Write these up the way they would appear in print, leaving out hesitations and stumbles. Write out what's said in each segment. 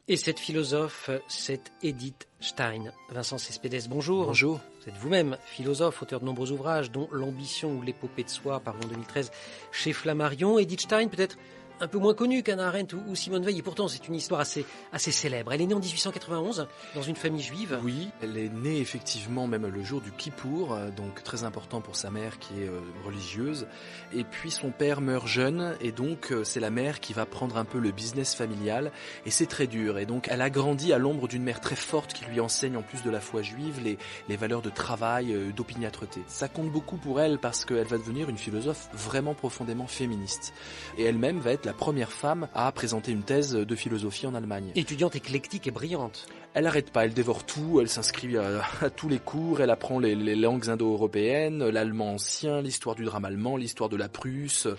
Et cette philosophe, c'est Edith Stein. Vincent Cespedes, bonjour. Bonjour. Vous êtes vous-même philosophe, auteur de nombreux ouvrages, dont L'ambition ou l'épopée de soi, paru en 2013 chez Flammarion. Edith Stein, peut-être un peu moins connue qu'Hannah Arendt ou Simone Veil, et pourtant c'est une histoire assez célèbre. Elle est née en 1891 dans une famille juive. Oui, elle est née effectivement même le jour du Kippour, donc très important pour sa mère qui est religieuse. Et puis son père meurt jeune, et donc c'est la mère qui va prendre un peu le business familial, et c'est très dur. Et donc elle a grandi à l'ombre d'une mère très forte qui lui enseigne en plus de la foi juive les valeurs de travail, d'opiniâtreté. Ça compte beaucoup pour elle parce qu'elle va devenir une philosophe vraiment profondément féministe. Et elle-même va être la première femme à présenter une thèse de philosophie en Allemagne. Étudiante éclectique et brillante. Elle n'arrête pas, elle dévore tout, elle s'inscrit à tous les cours, elle apprend les langues indo-européennes, l'allemand ancien, l'histoire du drame allemand, l'histoire de la Prusse,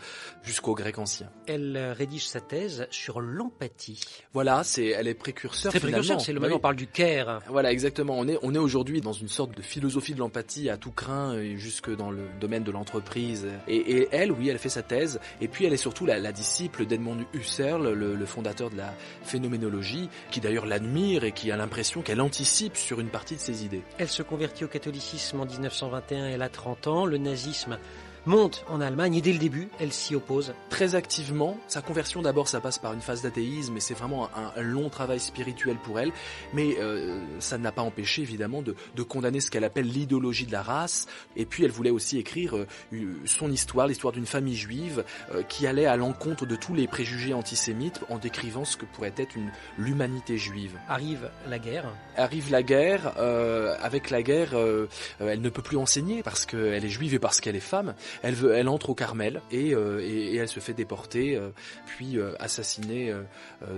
jusqu'au grec ancien. Elle rédige sa thèse sur l'empathie. Voilà, elle est précurseur Très finalement. précurseur, c'est le même, on parle du Caire. Voilà, exactement. On est aujourd'hui dans une sorte de philosophie de l'empathie à tout crin, jusque dans le domaine de l'entreprise. Et elle, oui, elle fait sa thèse, et puis elle est surtout la disciple d'Edmund Husserl, le fondateur de la phénoménologie, qui d'ailleurs l'admire et qui a l'impression qu'elle anticipe sur une partie de ses idées. Elle se convertit au catholicisme en 1921, elle a 30 ans, le nazisme monte en Allemagne et dès le début, elle s'y oppose. Très activement, sa conversion d'abord ça passe par une phase d'athéisme et c'est vraiment un long travail spirituel pour elle, mais ça ne l'a pas empêché évidemment de condamner ce qu'elle appelle l'idéologie de la race, et puis elle voulait aussi écrire son histoire, l'histoire d'une famille juive qui allait à l'encontre de tous les préjugés antisémites en décrivant ce que pourrait être l'humanité juive. Arrive la guerre. Avec la guerre, elle ne peut plus enseigner parce qu'elle est juive et parce qu'elle est femme. Elle entre au Carmel et elle se fait déporter, puis assassinée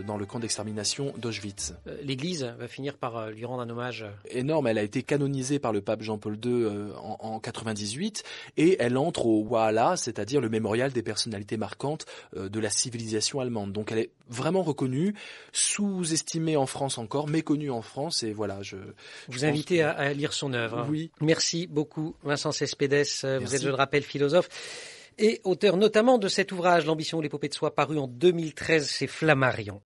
dans le camp d'extermination d'Auschwitz. L'Église va finir par lui rendre un hommage énorme. Elle a été canonisée par le pape Jean-Paul II en 98 et elle entre au Walhalla, c'est-à-dire le mémorial des personnalités marquantes de la civilisation allemande. Donc elle est vraiment reconnue, sous-estimée en France encore, méconnue en France, et voilà. Vous invitez à lire son œuvre. Oui. Merci beaucoup, Vincent Cespedes. Merci. Vous êtes, je le rappelle, philosophe et auteur notamment de cet ouvrage, L'ambition ou l'épopée de soi, paru en 2013 chez Flammarion.